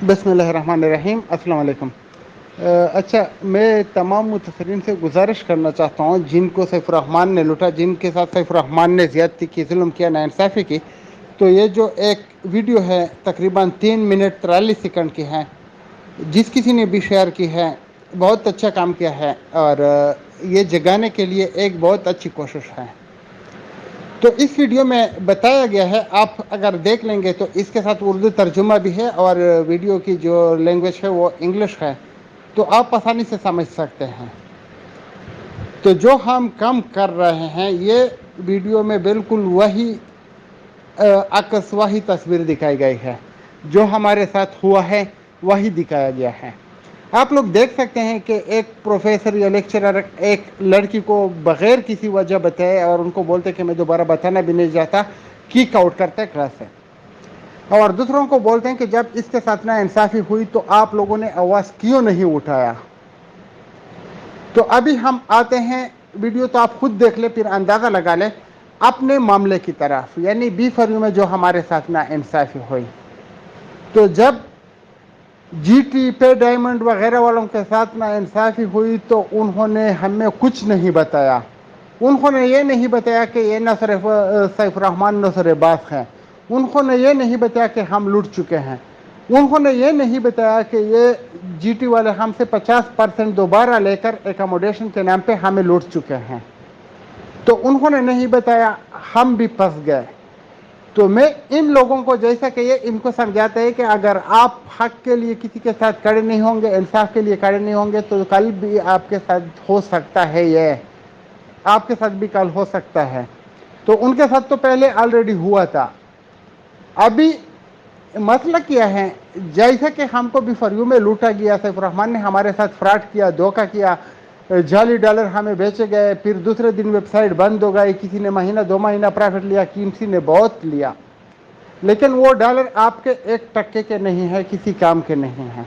بسم اللہ الرحمن الرحیم، السلام علیکم۔ اچھا، میں تمام متاثرین سے گزارش کرنا چاہتا ہوں جن کو سیف الرحمان نے لوٹا، جن کے ساتھ سیف الرحمان نے زیادتی کی، ظلم کیا، ناانصافی کی، تو یہ جو ایک ویڈیو ہے تقریباً 3 منٹ 43 سیکنڈ کی ہے، جس کسی نے بھی شیئر کی ہے، بہت اچھا کام کیا ہے، اور یہ جگانے کے لیے ایک بہت اچھی کوشش ہے۔ تو اس ویڈیو میں بتایا گیا ہے، آپ اگر دیکھ لیں گے تو اس کے ساتھ اردو ترجمہ بھی ہے، اور ویڈیو کی جو لینگویج ہے وہ انگلش ہے، تو آپ آسانی سے سمجھ سکتے ہیں۔ تو جو ہم کم کر رہے ہیں، یہ ویڈیو میں بالکل وہی عکس، وہی تصویر دکھائی گئی ہے، جو ہمارے ساتھ ہوا ہے وہی دکھایا گیا ہے۔ آپ لوگ دیکھ سکتے ہیں کہ ایک پروفیسر یا لیکچرر ایک لڑکی کو بغیر کسی وجہ بتائے اور ان کو بولتے کہ میں دوبارہ بتانا بھی نہیں چاہتا، کیک آؤٹ کرتا ہے کلاس سے، اور دوسروں کو بولتے ہیں کہ جب اس کے ساتھ ناانصافی ہوئی تو آپ لوگوں نے آواز کیوں نہیں اٹھایا۔ تو ابھی ہم آتے ہیں، ویڈیو تو آپ خود دیکھ لیں، پھر اندازہ لگا لیں اپنے معاملے کی طرف، یعنی بی فریو میں جو ہمارے ساتھ ناانصافی ہوئی۔ تو جب جی ٹی پے ڈائمنڈ وغیرہ والوں کے ساتھ ناانصافی ہوئی تو انہوں نے ہمیں کچھ نہیں بتایا۔ انہوں نے یہ نہیں بتایا کہ یہ نہ صرف سیف الرحمان نصر باز ہیں، انہوں نے یہ نہیں بتایا کہ ہم لٹ چکے ہیں، انہوں نے یہ نہیں بتایا کہ یہ جی ٹی والے ہم سے 50% دوبارہ لے کر ایکاموڈیشن کے نام پہ ہمیں لوٹ چکے ہیں۔ تو انہوں نے نہیں بتایا، ہم بھی پھنس گئے۔ تو میں ان لوگوں کو، جیسا کہ یہ ان کو سمجھاتا ہے کہ اگر آپ حق کے لیے کسی کے ساتھ کھڑے نہیں ہوں گے، انصاف کے لیے کھڑے نہیں ہوں گے، تو کل بھی آپ کے ساتھ ہو سکتا ہے، یہ آپ کے ساتھ بھی کل ہو سکتا ہے۔ تو ان کے ساتھ تو پہلے آلریڈی ہوا تھا۔ ابھی مسئلہ کیا ہے، جیسا کہ ہم کو بھی فریو میں لوٹا گیا، سیف الرحمان نے ہمارے ساتھ فراڈ کیا، دھوکہ کیا، جعلی ڈالر ہمیں بیچے گئے، پھر دوسرے دن ویب سائٹ بند ہو گئی، کسی نے مہینہ 2 مہینہ پرافٹ لیا، کسی نے بہت لیا، لیکن وہ ڈالر آپ کے 1% کے نہیں ہے، کسی کام کے نہیں ہیں۔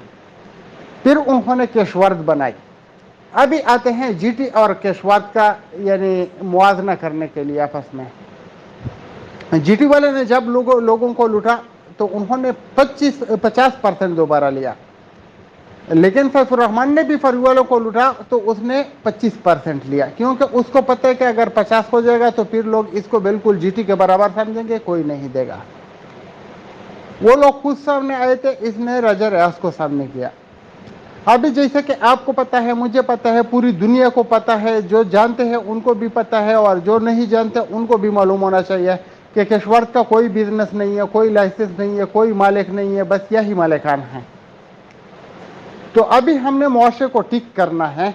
پھر انہوں نے کیش ورد بنائی۔ ابھی آتے ہیں جی ٹی اور کیش ورد کا یعنی موازنہ کرنے کے لیے آپس میں۔ جی ٹی والے نے جب لوگوں کو لوٹا تو انہوں نے 50% دوبارہ لیا، لیکن سیف الرحمان نے بھی فریو والوں کو لوٹا تو اس نے 25% لیا، کیونکہ اس کو پتہ ہے کہ اگر 50 ہو جائے گا تو پھر لوگ اس کو بالکل جی ٹی کے برابر سمجھیں گے، کوئی نہیں دے گا۔ وہ لوگ خود سامنے آئے تھے، اس نے رجا ریاض کو سامنے کیا۔ ابھی جیسے کہ آپ کو پتا ہے، مجھے پتا ہے، پوری دنیا کو پتا ہے، جو جانتے ہیں ان کو بھی پتا ہے، اور جو نہیں جانتے ان کو بھی معلوم ہونا چاہیے کہ کیش ورد کا کوئی بزنس نہیں ہے، کوئی لائسنس نہیں ہے، کوئی مالک نہیں ہے، بس یہی مالکان ہیں۔ تو ابھی ہم نے معاشرے کو ٹھیک کرنا ہے،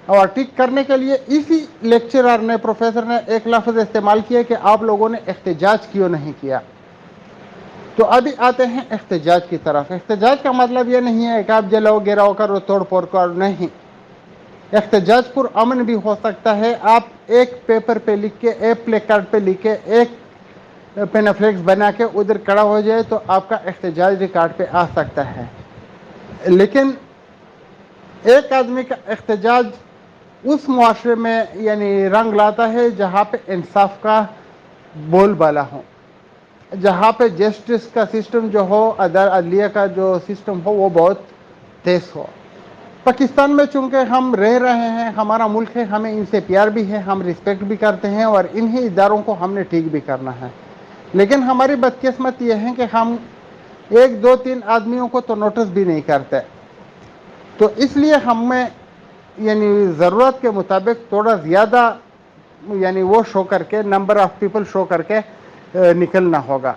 اور ٹھیک کرنے کے لیے اسی لیکچرر نے، پروفیسر نے ایک لفظ استعمال کیا کہ آپ لوگوں نے احتجاج کیوں نہیں کیا۔ تو ابھی آتے ہیں احتجاج کی طرف۔ احتجاج کا مطلب یہ نہیں ہے کہ آپ جلاؤ گراؤ کرو، توڑ پھوڑ کرو، نہیں۔ احتجاج پر امن بھی ہو سکتا ہے۔ آپ ایک پیپر پہ لکھ کے، ایک پلے کارڈ پہ لکھ کے، ایک پینافلیکس بنا کے ادھر کھڑا ہو جائے تو آپ کا احتجاج ریکارڈ پہ آ سکتا ہے، لیکن ایک آدمی کا احتجاج اس معاشرے میں یعنی رنگ لاتا ہے جہاں پہ انصاف کا بول بالا ہو، جہاں پہ جسٹس کا سسٹم جو ہو، عدلیہ کا جو سسٹم ہو، وہ بہت تیز ہو۔ پاکستان میں چونکہ ہم رہ رہے ہیں، ہمارا ملک ہے، ہمیں ان سے پیار بھی ہے، ہم رسپیکٹ بھی کرتے ہیں، اور انہی اداروں کو ہم نے ٹھیک بھی کرنا ہے، لیکن ہماری بدقسمت یہ ہے کہ ہم 1 2 3 آدمیوں کو تو نوٹس بھی نہیں کرتے۔ تو اس لیے ہمیں یعنی ضرورت کے مطابق تھوڑا زیادہ یعنی وہ شو کر کے، نمبر آف پیپل شو کر کے نکلنا ہوگا۔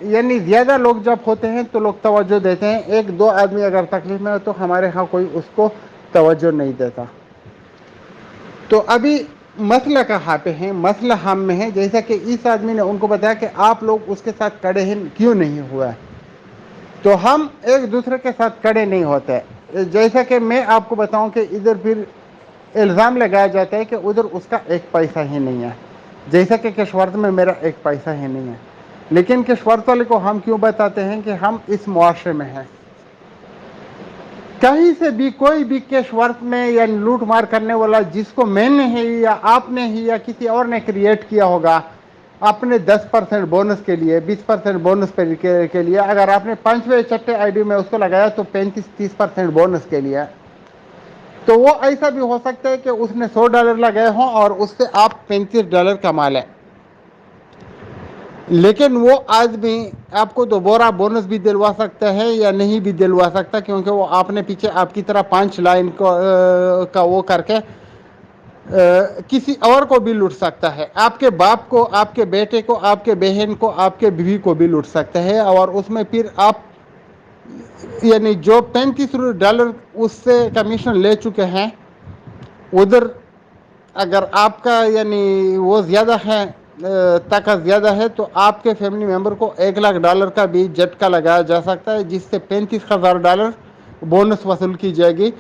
یعنی زیادہ لوگ جب ہوتے ہیں تو لوگ توجہ دیتے ہیں، 1 2 آدمی اگر تکلیف میں ہو تو ہمارے ہاں کوئی اس کو توجہ نہیں دیتا۔ تو ابھی مسئلہ کہاں پہ ہے؟ مسئلہ ہم میں ہے، جیسا کہ اس آدمی نے ان کو بتایا کہ آپ لوگ اس کے ساتھ کھڑے ہیں، کیوں نہیں ہوا؟ تو ہم ایک دوسرے کے ساتھ کھڑے نہیں ہوتے۔ جیسا کہ میں آپ کو بتاؤں کہ ادھر پھر الزام لگایا جاتا ہے کہ ادھر اس کا 1 پیسہ ہی نہیں ہے، جیسا کہ کیش ورد میں میرا 1 پیسہ ہی نہیں ہے، لیکن کیش ورد والے کو ہم کیوں بتاتے ہیں کہ ہم اس معاشرے میں ہیں؟ کہیں سے بھی کوئی بھی کیش ورد میں یا لوٹ مار کرنے والا، جس کو میں نے ہی یا آپ نے ہی یا کسی اور نے کریٹ کیا ہوگا، اپنے 10% بونس کے لیے، 20% بونس کے لیے، اگر آپ نے 5 چھٹے آئی ڈی میں اس کو لگایا تو 35-30% بونس کے لیے. تو وہ ایسا بھی ہو سکتا ہے کہ اس نے $100 لگائے ہوں اور اس سے آپ $35 کما لیں. لیکن وہ آدمی آپ کو دوبارہ بونس بھی دلوا سکتا ہے یا نہیں بھی دلوا سکتا، کیونکہ وہ آپ نے پیچھے آپ کی طرح 5 لائن کا وہ کر کے کسی اور کو بھی لوٹ سکتا ہے. آپ کے باپ کو، آپ کے بیٹے کو، آپ کے بہن کو، آپ کے بیوی کو بھی لوٹ سکتا ہے. اور اس میں پھر آپ یعنی جو $35 اس سے کمیشن لے چکے ہیں، ادھر اگر آپ کا یعنی وہ زیادہ ہے، طاقت زیادہ ہے، تو آپ کے فیملی ممبر کو $1 لاکھ کا بھی جھٹکا لگایا جا سکتا ہے، جس سے $35,000 بونس وصول کی جائے گی.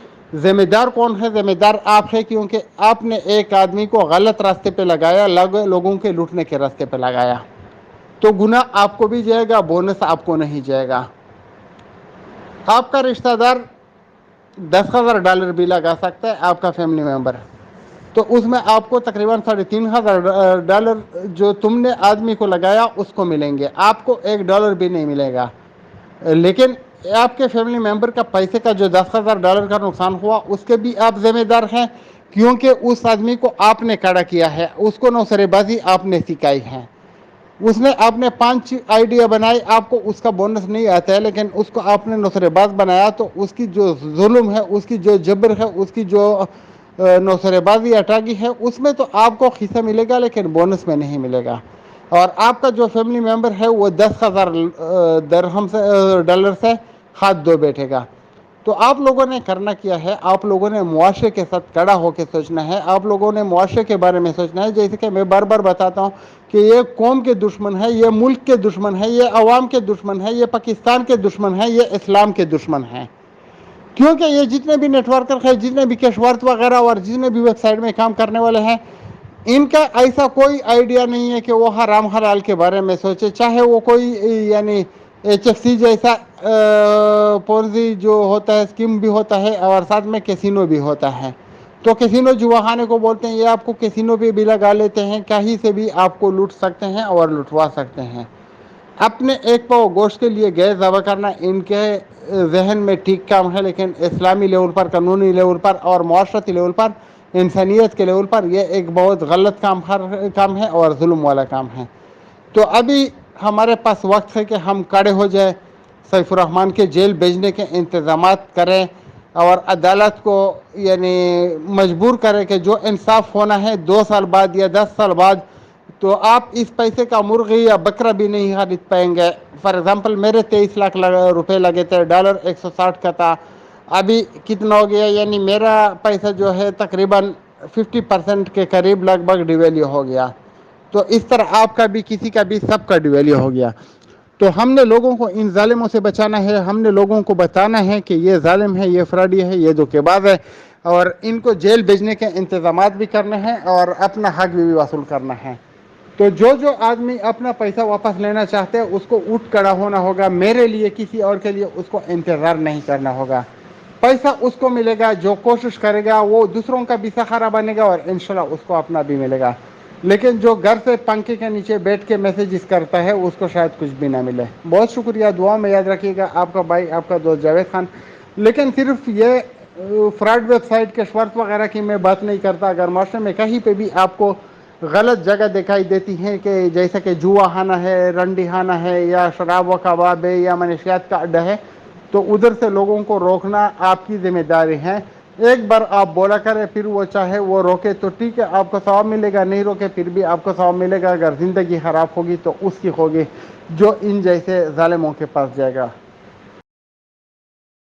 ذمہ دار کون ہے؟ ذمہ دار آپ ہے، کیونکہ آپ نے ایک آدمی کو غلط راستے پہ لگایا، لوگوں کے لوٹنے کے راستے پہ لگایا. تو گناہ آپ کو بھی جائے گا، بونس آپ کو نہیں جائے گا. آپ کا رشتہ دار $10,000 بھی لگا سکتا ہے، آپ کا فیملی ممبر. تو اس میں آپ کو تقریباً $3,500 جو تم نے آدمی کو لگایا اس کو ملیں گے، آپ کو $1 بھی نہیں ملے گا. لیکن آپ کے فیملی ممبر کا پیسے کا جو $10,000 کا نقصان ہوا، اس کے بھی آپ ذمہ دار ہیں، کیونکہ اس آدمی کو آپ نے کھڑا کیا ہے، اس کو نوسرے بازی آپ نے سکھائی ہے. اس نے آپ نے 5 آئیڈیا بنائی، آپ کو اس کا بونس نہیں آتا ہے، لیکن اس کو آپ نے نوسرے باز بنایا تو اس کی جو ظلم ہے، اس کی جو جبر ہے، اس کی جو نوسرے بازی اٹاگی ہے، اس میں تو آپ کو حصہ ملے گا، لیکن بونس میں نہیں ملے گا. اور آپ کا جو فیملی ممبر ہے وہ $10,000 سے ہاتھ دھو بیٹھے گا. تو آپ لوگوں نے کرنا کیا ہے؟ آپ لوگوں نے معاشرے کے ساتھ کھڑا ہو کے سوچنا ہے. آپ لوگوں نے معاشرے کے بارے میں سوچنا ہے. جیسے کہ میں بار بار بتاتا ہوں کہ یہ قوم کے دشمن ہے، یہ ملک کے دشمن ہے، یہ عوام کے دشمن ہے، یہ پاکستان کے دشمن ہے، یہ اسلام کے دشمن ہیں. کیونکہ یہ جتنے بھی نیٹ ورکر ہیں، جتنے بھی کیشورت وغیرہ اور جتنے بھی ویب سائٹ میں کام کرنے والے ہیں، ان کا ایسا کوئی آئیڈیا نہیں ہے کہ وہ حرام حلال کے بارے میں سوچے، چاہے وہ کوئی یعنی HFC جیسا پونزی جو ہوتا ہے اسکیم بھی ہوتا ہے، اور ساتھ میں کیسینو بھی ہوتا ہے. تو کسینو جوا خانے کو بولتے ہیں، یہ آپ کو کسینو پہ بھی لگا لیتے ہیں، کہیں سے بھی آپ کو لوٹ سکتے ہیں اور لٹوا سکتے ہیں. اپنے ایک پاؤ گوشت کے لیے گیس ذبح کرنا ان کے ذہن میں ٹھیک کام ہے، لیکن اسلامی لیول پر، قانونی لیول پر اور معاشرتی لیول پر، انسانیت کے لیول پر یہ ایک بہت غلط کام ہے اور ظلم والا کام ہے. تو ابھی ہمارے پاس وقت ہے کہ ہم کھڑے ہو جائیں، سیف الرحمان کے جیل بھیجنے کے انتظامات کریں، اور عدالت کو یعنی مجبور کرے کہ جو انصاف ہونا ہے 2 سال بعد یا 10 سال بعد، تو آپ اس پیسے کا مرغی یا بکرا بھی نہیں خرید پائیں گے. فار ایگزامپل میرے 23 لاکھ روپے لگے تھے، $150 کا تھا. ابھی کتنا ہو گیا؟ یعنی میرا پیسہ جو ہے تقریباً 50% کے قریب لگ بھگ ڈیویلیو ہو گیا. تو اس طرح آپ کا بھی، کسی کا بھی، سب کا ڈیویلیو ہو گیا. تو ہم نے لوگوں کو ان ظالموں سے بچانا ہے. ہم نے لوگوں کو بتانا ہے کہ یہ ظالم ہے، یہ فراڈی ہے، یہ دھوکے باز ہے، اور ان کو جیل بھیجنے کے انتظامات بھی کرنے ہیں اور اپنا حق بھی وصول کرنا ہے. تو جو آدمی اپنا پیسہ واپس لینا چاہتے ہیں، اس کو اٹھ کھڑا ہونا ہوگا. میرے لیے، کسی اور کے لیے اس کو انتظار نہیں کرنا ہوگا. پیسہ اس کو ملے گا جو کوشش کرے گا، وہ دوسروں کا بھی سہارا بنے گا، اور انشاءاللہ اس کو اپنا بھی ملے گا. لیکن جو گھر سے پنکھے کے نیچے بیٹھ کے میسیجز کرتا ہے، اس کو شاید کچھ بھی نہ ملے. بہت شکریہ. دعا میں یاد رکھیے گا. آپ کا بھائی، آپ کا دوست جاوید خان. لیکن صرف یہ فراڈ ویب سائٹ کے شورت وغیرہ کی میں بات نہیں کرتا. اگر معاشرے میں کہیں پہ بھی آپ کو غلط جگہ دکھائی دیتی ہیں، کہ جیسا کہ جوا خانہ ہے، رنڈی خانہ ہے، یا شراب و کباب ہے، یا منشیات کا اڈا ہے، تو ادھر سے لوگوں کو روکنا آپ کی ذمہ داری ہے. ایک بار آپ بولا کرے، پھر وہ چاہے وہ روکے تو ٹھیک ہے، آپ کو ثواب ملے گا. نہیں روکے پھر بھی آپ کو ثواب ملے گا. اگر زندگی خراب ہوگی تو اس کی ہوگی جو ان جیسے ظالموں کے پاس جائے گا.